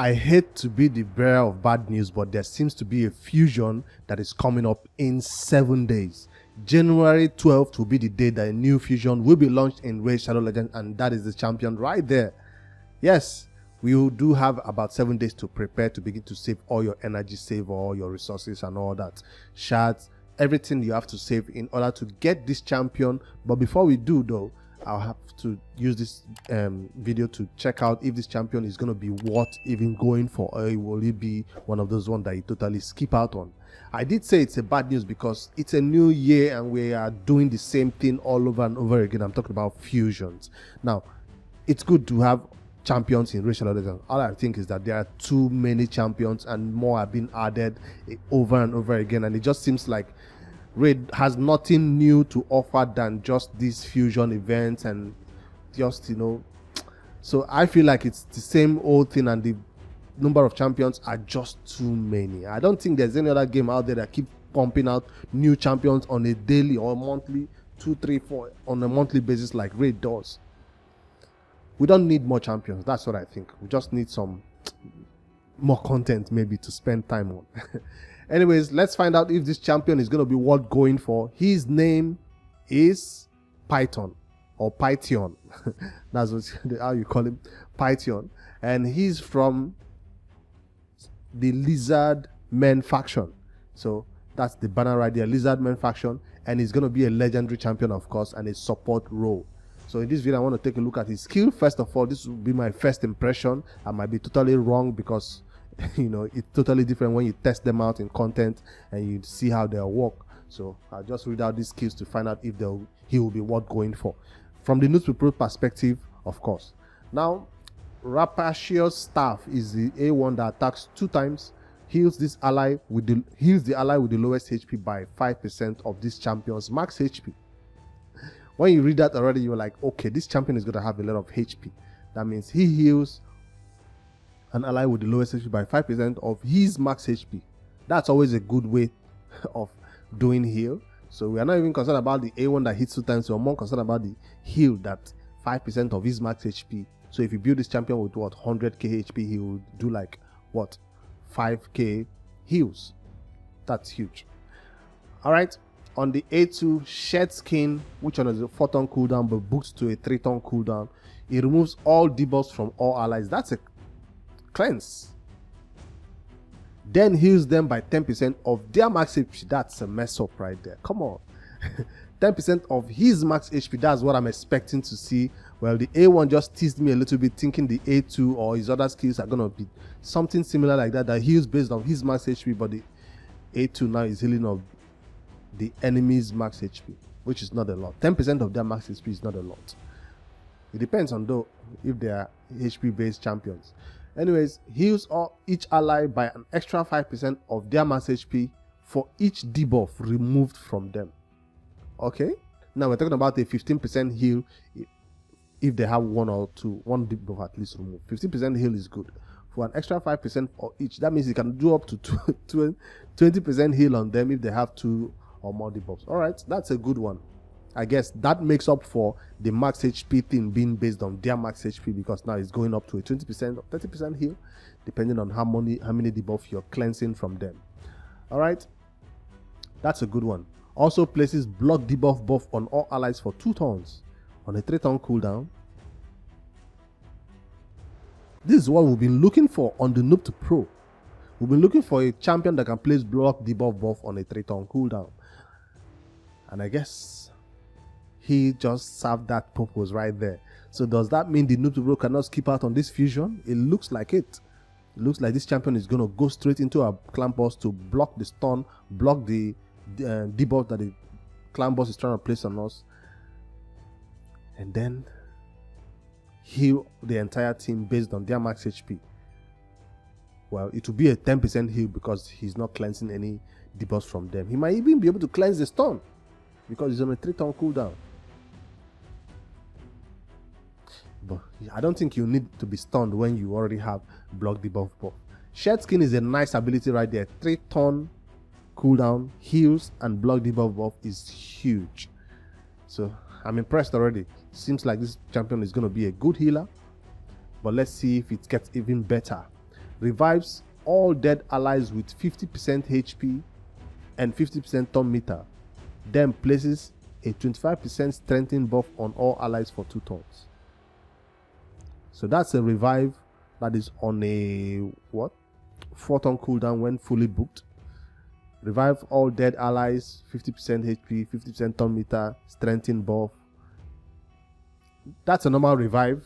I hate to be the bearer of bad news, but there seems to be a fusion that is coming up in 7 days. January 12th will be the day that a new fusion will be launched in Raid Shadow Legends, and that is the champion right there. Yes, we do have about 7 days to prepare to begin to save all your energy, save all your resources and all that. Shards, everything you have to save in order to get this champion. But before we do though, I'll have to use this video to check out if this champion is going to be worth even going for, or will it be one of those ones that you totally skip out on. I did say it's a bad news because it's a new year and we are doing the same thing all over and over again. I'm talking about fusions. Now, it's good to have champions in racial legends. All I think is that there are too many champions and more are being added over and over again, and it just seems like Raid has nothing new to offer than just these fusion events and just, you know, so I feel like it's the same old thing and the number of champions are just too many. I don't think there's any other game out there that keep pumping out new champions on a daily or monthly, 2, 3, 4 on a monthly basis like Raid does. We don't need more champions. That's what I think. We just need some more content maybe to spend time on. Anyways, let's find out if this champion is going to be worth going for. His name is Python or Pythion. That's how you call him, Pythion. And he's from the Lizardmen Faction. So that's the banner right there, Lizardmen Faction. And he's going to be a legendary champion, of course, and a support role. So in this video, I want to take a look at his skill. First of all, this will be my first impression. I might be totally wrong because, you know, it's totally different when you test them out in content and you see how they'll work. So I'll just read out these skills to find out if he will be worth going for. From the newspaper perspective, of course. Now, Rapacious Staff is the A1 that attacks 2 times, heals the ally with the lowest HP by 5% of this champion's max HP. When you read that already, you're like, okay, this champion is going to have a lot of HP. That means he heals an ally with the lowest HP by 5% of his max HP. That's always a good way of doing heal. So we are not even concerned about the A1 that hits 2 times. We're more concerned about the heal that 5% of his max HP. So if you build this champion with what, 100k HP, he will do like what, 5k heals. That's huge. All right. On the A2, Shed Skin, which one is a 4-turn cooldown but boosts to a 3-turn cooldown. It removes all debuffs from all allies. That's a cleanse. Then heals them by 10% of their max HP. That's a mess up right there. Come on. 10% of his max HP. That's what I'm expecting to see. Well, the A1 just teased me a little bit, thinking the A2 or his other skills are going to be something similar like that, that heals based on his max HP, but the A2 now is healing of the enemy's max HP, which is not a lot. 10% of their max HP is not a lot. It depends on though if they are HP based champions. Anyways, heals each ally by an extra 5% of their max HP for each debuff removed from them. Okay, now we're talking about a 15% heal if they have one debuff at least removed. 15% heal is good. For an extra 5% for each, that means you can do up to 20% heal on them if they have 2 or more debuffs. All right, that's a good one. I guess that makes up for the max HP thing being based on their max HP, because now it's going up to a 20% or 30% heal depending on how many debuffs you're cleansing from them. All right, that's a good one. Also places block debuff buff on all allies for 2 turns on a 3-turn cooldown. This is what we've been looking for on the Noob to Pro. We've been looking for a champion that can place block debuff buff on a 3-turn cooldown. And I guess he just served that purpose right there. So does that mean the Noob to Pro cannot skip out on this fusion? It looks like it. It looks like this champion is going to go straight into a clan boss to block the stun, block the debuff that the clan boss is trying to place on us, and then heal the entire team based on their max HP. Well, it will be a 10% heal because he's not cleansing any debuffs from them. He might even be able to cleanse the stun because he's on a 3-turn cooldown. But I don't think you need to be stunned when you already have block debuff buff. Shed Skin is a nice ability right there. 3-turn cooldown, heals, and block debuff buff is huge. So I'm impressed already. Seems like this champion is going to be a good healer. But let's see if it gets even better. revives all dead allies with 50% HP and 50% turn meter, then places a 25% strengthening buff on all allies for 2 turns. So that's a revive that is on a 4-turn cooldown when fully booked. Revive all dead allies, 50% HP, 50% turn meter, strengthening buff. That's a normal revive.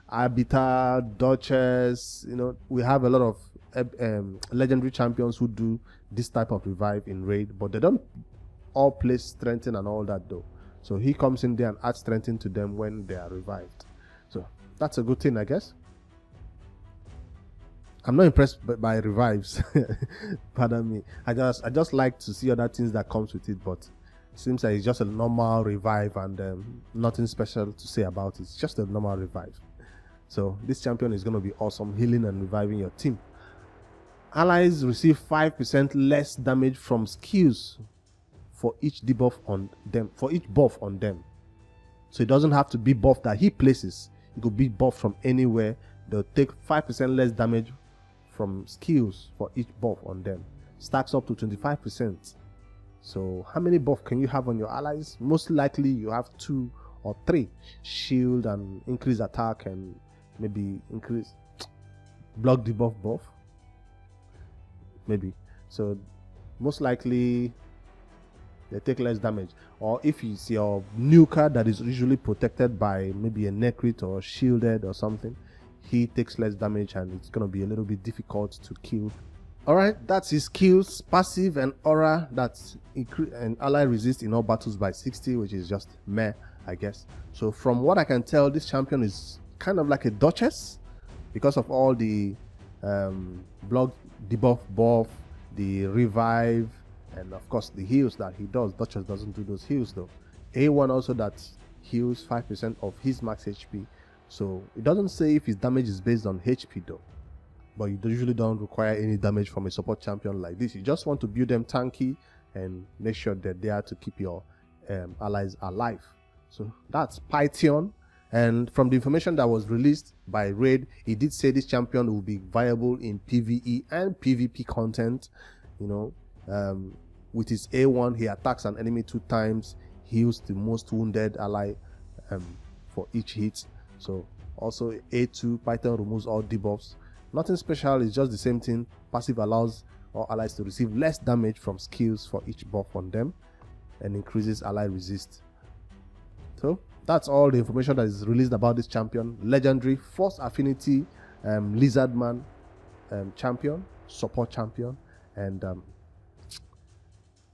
Arbiter, Duchess, we have a lot of legendary champions who do this type of revive in raid, but they don't all place strengthen and all that though. So he comes in there and adds strengthen to them when they are revived. So that's a good thing, I guess. I'm not impressed by revives. Pardon me. I just like to see other things that comes with it, but it seems like it's just a normal revive and nothing special to say about it. It's just a normal revive. So this champion is going to be awesome, healing and reviving your team. Allies receive 5% less damage from skills for each debuff on them, for each buff on them. So it doesn't have to be buff that he places. It could be buff from anywhere. They'll take 5% less damage from skills for each buff on them. Stacks up to 25%. So how many buff can you have on your allies? Most likely you have 2 or 3. Shield and increase attack and maybe increase block debuff buff. Maybe. So most likely they take less damage. Or if it's your new card that is usually protected by maybe a necrit or shielded or something, he takes less damage and it's going to be a little bit difficult to kill. Alright, that's his skills, passive and aura that an ally resist in all battles by 60, which is just meh, I guess. So from what I can tell, this champion is kind of like a Duchess because of all the block debuff buff, the revive, and of course the heals that he does. Duchess doesn't do those heals though. A1 also that heals 5% of his max HP. So it doesn't say if his damage is based on HP though. But you usually don't require any damage from a support champion like this. You just want to build them tanky and make sure that they are to keep your allies alive. So that's Pythion. And from the information that was released by Raid, it did say this champion will be viable in PvE and PvP content. With his A1, he attacks an enemy 2 times, heals the most wounded ally for each hit. So also A2, Pythion removes all debuffs. Nothing special, it's just the same thing. Passive allows all allies to receive less damage from skills for each buff on them and increases ally resist. So that's all the information that is released about this champion. Legendary, Force Affinity, Lizardman champion, support champion. And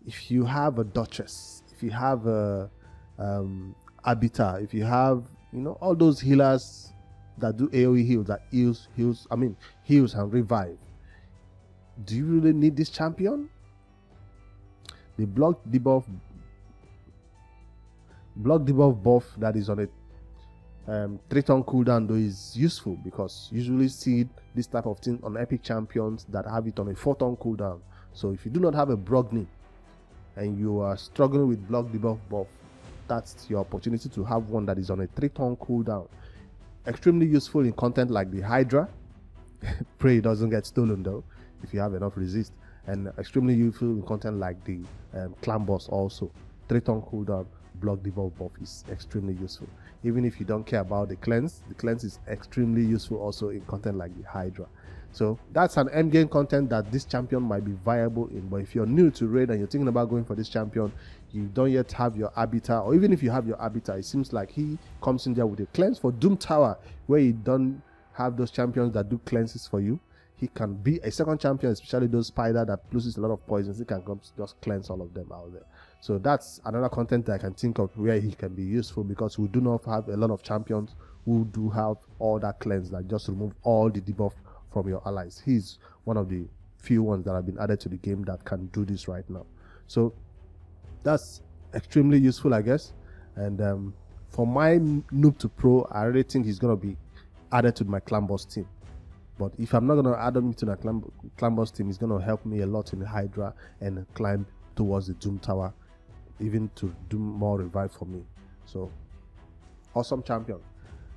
if you have a Duchess, if you have a Arbiter, if you have all those healers that do AoE heals, that heals and revive, do you really need this champion? The block debuff buff that is on a 3-turn cooldown though is useful, because usually see this type of thing on epic champions that have it on a 4-turn cooldown. So if you do not have a Brogni and you are struggling with block debuff buff, that's your opportunity to have one that is on a 3-turn cooldown. Extremely useful in content like the Hydra. Pray it doesn't get stolen though, if you have enough resist. And extremely useful in content like the Clan Boss also. 3-turn cooldown, block debuff buff is extremely useful. Even if you don't care about the cleanse is extremely useful also in content like the Hydra. So that's an endgame content that this champion might be viable in. But if you're new to Raid and you're thinking about going for this champion, you don't yet have your Arbiter, or even if you have your Arbiter, it seems like he comes in there with a cleanse for Doom Tower, where you don't have those champions that do cleanses for you. He can be a second champion, especially those spider that loses a lot of poisons. He can come just cleanse all of them out there. So that's another content that I can think of where he can be useful, because we do not have a lot of champions who do have all that cleanse that just remove all the debuff from your allies. He's one of the few ones that have been added to the game that can do this right now. So that's extremely useful, I guess. And for my noob to pro, I really think he's going to be added to my Clan Boss team. But if I'm not going to add him to my Clan Boss team, he's going to help me a lot in the Hydra and climb towards the Doom Tower, even to do more revive for me. So awesome champion.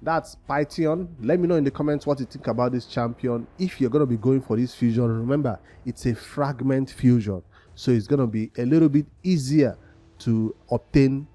That's Pythion. Let me know in the comments what you think about this champion. If you're going to be going for this fusion, remember it's a fragment fusion, so it's going to be a little bit easier to obtain,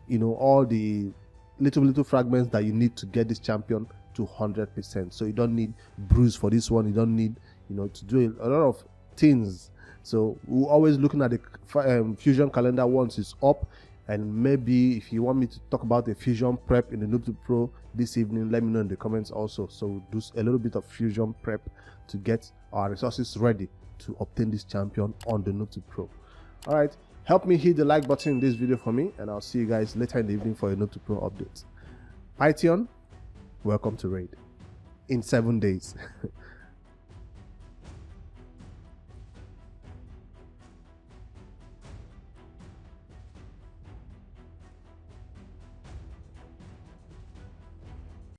you know, all the little fragments that you need to get this champion to 100%. So you don't need bruise for this one. You don't need, you know, to do a lot of things. So we're always looking at the fusion calendar once it's up. And maybe if you want me to talk about the fusion prep in the Noob to Pro this evening, let me know in the comments also. So we'll do a little bit of fusion prep to get our resources ready to obtain this champion on the Noob to Pro. All right, help me hit the like button in this video for me, and I'll see you guys later in the evening for a Noob to Pro update. Pythion, welcome to Raid in 7 days.